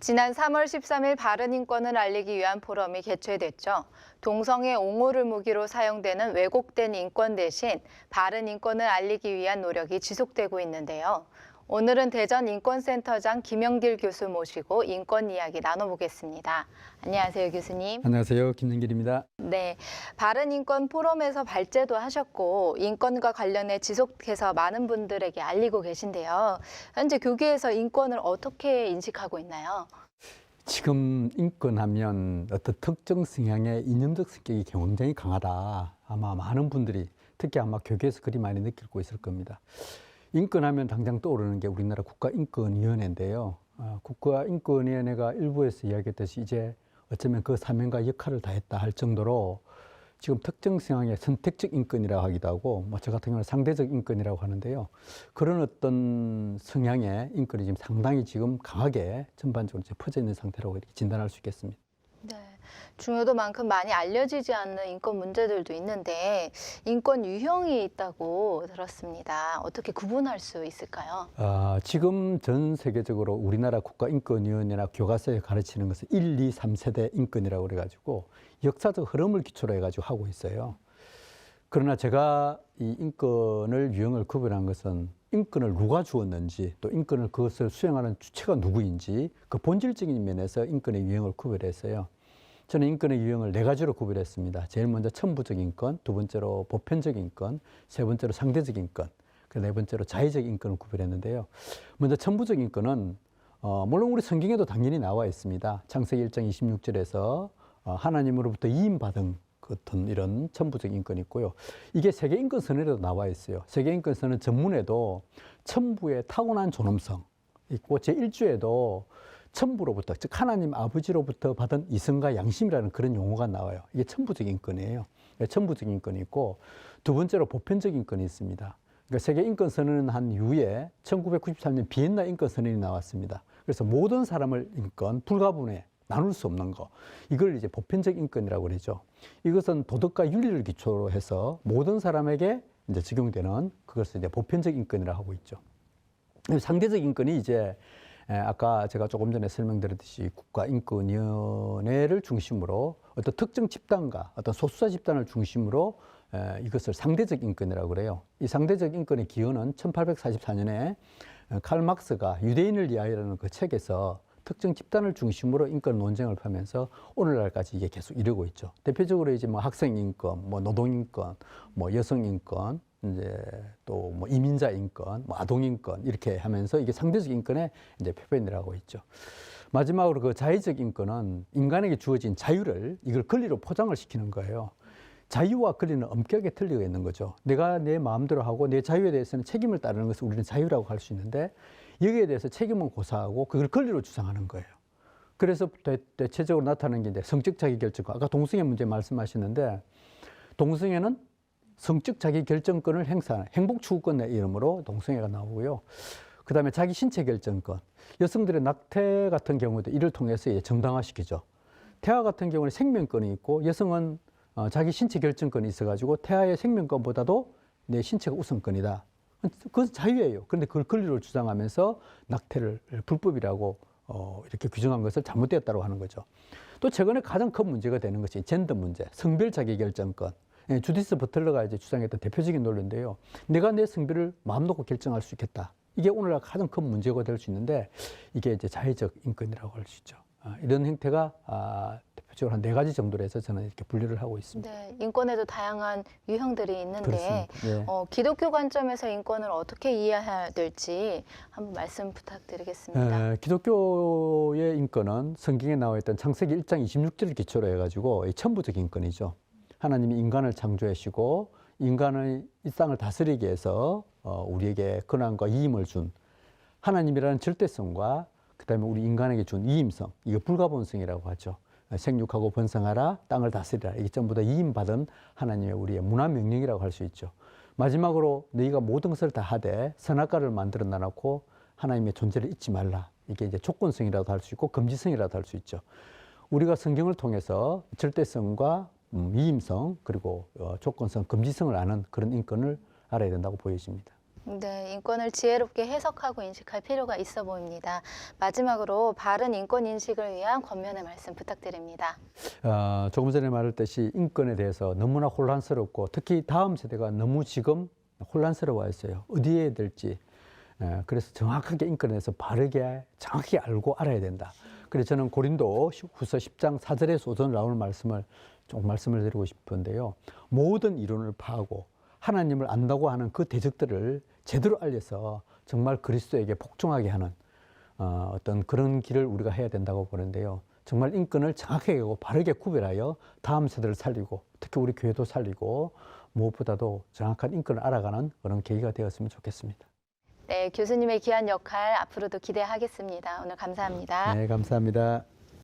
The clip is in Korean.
지난 3월 13일 바른 인권을 알리기 위한 포럼이 개최됐죠. 동성애 옹호를 무기로 사용되는 왜곡된 인권 대신 바른 인권을 알리기 위한 노력이 지속되고 있는데요. 오늘은 대전 인권센터장 김영길 교수 모시고 인권 이야기 나눠보겠습니다. 안녕하세요, 교수님. 안녕하세요, 김영길입니다. 네, 바른 인권 포럼에서 발제도 하셨고 인권과 관련해 지속해서 많은 분들에게 알리고 계신데요. 현재 교계에서 인권을 어떻게 인식하고 있나요? 지금 인권하면 어떤 특정 성향의 이념적 성격이 굉장히 강하다. 아마 많은 분들이 특히 아마 교계에서 그리 많이 느끼고 있을 겁니다. 인권하면 당장 떠오르는 게 우리나라 국가인권위원회인데요. 국가인권위원회가 일부에서 이야기했듯이 이제 어쩌면 그 사명과 역할을 다했다 할 정도로 지금 특정 성향의 선택적 인권이라고 하기도 하고 저 같은 경우는 상대적 인권이라고 하는데요. 그런 어떤 성향의 인권이 지금 상당히 지금 강하게 전반적으로 이제 퍼져 있는 상태라고 이렇게 진단할 수 있겠습니다. 네, 중요도만큼 많이 알려지지 않는 인권 문제들도 있는데 인권 유형이 있다고 들었습니다. 어떻게 구분할 수 있을까요? 지금 전 세계적으로 우리나라 국가인권위원회나 교과서에 가르치는 것은 1, 2, 3세대 인권이라고 그래가지고 역사적 흐름을 기초로 해가지고 하고 있어요. 그러나 제가 이 인권을 유형을 구별한 것은 인권을 누가 주었는지 또 인권을 그것을 수행하는 주체가 누구인지 그 본질적인 면에서 인권의 유형을 구별했어요. 저는 인권의 유형을 4가지로 구별했습니다. 제일 먼저 천부적 인권, 두 번째로 보편적 인권, 세 번째로 상대적 인권, 네 번째로 자의적 인권을 구별했는데요. 먼저 천부적 인권은 물론 우리 성경에도 당연히 나와 있습니다. 창세기 1장 26절에서 하나님으로부터 이임받은 어떤 이런 천부적 인권이 있고요. 이게 세계 인권 선언에도 나와 있어요. 세계 인권 선언 전문에도 천부의 타고난 존엄성 있고 제1조에도 천부로부터 즉 하나님 아버지로부터 받은 이성과 양심이라는 그런 용어가 나와요. 이게 천부적 인권이에요. 천부적 인권이 있고 두 번째로 보편적 인권이 있습니다. 그러니까 세계 인권 선언을 한 이후에 1993년 비엔나 인권 선언이 나왔습니다. 그래서 모든 사람을 인권 불가분에 나눌 수 없는 거, 이걸 이제 보편적 인권이라고 그러죠. 이것은 도덕과 윤리를 기초로 해서 모든 사람에게 이제 적용되는 그것을 이제 보편적 인권이라고 하고 있죠. 상대적 인권이 이제 아까 제가 조금 전에 설명드렸듯이 국가인권위원회를 중심으로 어떤 특정 집단과 어떤 소수자 집단을 중심으로 이것을 상대적 인권이라고 그래요. 이 상대적 인권의 기원은 1844년에 칼 막스가 유대인을 위하여라는 그 책에서 특정 집단을 중심으로 인권 논쟁을 펴면서 오늘날까지 이게 계속 이루고 있죠. 대표적으로 이제 뭐 학생 인권, 뭐 노동 인권, 뭐 여성 인권, 이제 또 뭐 이민자 인권, 뭐 아동 인권 이렇게 하면서 이게 상대적 인권의 이제 표현이라고 있죠. 마지막으로 그 자의적 인권은 인간에게 주어진 자유를 이걸 권리로 포장을 시키는 거예요. 자유와 권리는 엄격하게 틀리고 있는 거죠. 내가 내 마음대로 하고 내 자유에 대해서는 책임을 따르는 것을 우리는 자유라고 할 수 있는데 여기에 대해서 책임은 고사하고 그걸 권리로 주장하는 거예요. 그래서 대체적으로 나타나는 게 이제 성적 자기결정권. 아까 동성애 문제 말씀하셨는데 동성애는 성적 자기결정권을 행사하는 행복추구권의 이름으로 동성애가 나오고요. 그 다음에 자기 신체 결정권. 여성들의 낙태 같은 경우도 이를 통해서 정당화시키죠. 태아 같은 경우는 생명권이 있고 여성은 자기 신체 결정권이 있어가지고 태아의 생명권보다도 내 신체가 우선권이다. 그건 자유예요. 그런데 그걸 권리로 주장하면서 낙태를 불법이라고 이렇게 규정한 것을 잘못되었다고 하는 거죠. 또 최근에 가장 큰 문제가 되는 것이 젠더 문제, 성별 자기결정권. 주디스 버틀러가 이제 주장했던 대표적인 논리인데요. 내가 내 성별을 마음 놓고 결정할 수 있겠다. 이게 오늘날 가장 큰 문제가 될 수 있는데 이게 이제 자의적 인권이라고 할 수 있죠. 이런 형태가 대표적으로 한 4가지 정도로 해서 저는 이렇게 분류를 하고 있습니다. 네, 인권에도 다양한 유형들이 있는데 네. 기독교 관점에서 인권을 어떻게 이해해야 될지 한번 말씀 부탁드리겠습니다. 기독교의 인권은 성경에 나와 있던 창세기 1장 26절을 기초로 해가지고 천부적 인권이죠. 하나님이 인간을 창조하시고 인간의 이 땅을 다스리기 위해서 우리에게 권한과 이임을 준 하나님이라는 절대성과 그다음에 우리 인간에게 준 이임성, 이거 불가분성이라고 하죠. 생육하고 번성하라, 땅을 다스리라. 이게 전부 다 이임받은 하나님의 우리의 문화 명령이라고 할 수 있죠. 마지막으로 너희가 모든 것을 다 하되 선악과를 만들어 놔놓고 하나님의 존재를 잊지 말라. 이게 이제 조건성이라도 할 수 있고 금지성이라도 할 수 있죠. 우리가 성경을 통해서 절대성과 이임성 그리고 조건성, 금지성을 아는 그런 인권을 알아야 된다고 보여집니다. 네, 인권을 지혜롭게 해석하고 인식할 필요가 있어 보입니다. 마지막으로 바른 인권 인식을 위한 권면의 말씀 부탁드립니다. 조금 전에 말했듯이 인권에 대해서 너무나 혼란스럽고 특히 다음 세대가 너무 지금 혼란스러워했어요. 어디에 해야 될지. 그래서 정확하게 인권에 대해서 바르게 정확히 알고 알아야 된다. 그래서 저는 고린도 후서 10장 4절에서 5절 나오는 말씀을 좀 말씀을 드리고 싶은데요. 모든 이론을 파하고 하나님을 안다고 하는 그 대적들을 제대로 알려서 정말 그리스도에게 복종하게 하는 어떤 그런 길을 우리가 해야 된다고 보는데요. 정말 인권을 정확하게 하고 바르게 구별하여 다음 세대를 살리고 특히 우리 교회도 살리고 무엇보다도 정확한 인권을 알아가는 그런 계기가 되었으면 좋겠습니다. 네, 교수님의 귀한 역할 앞으로도 기대하겠습니다. 오늘 감사합니다. 네, 감사합니다.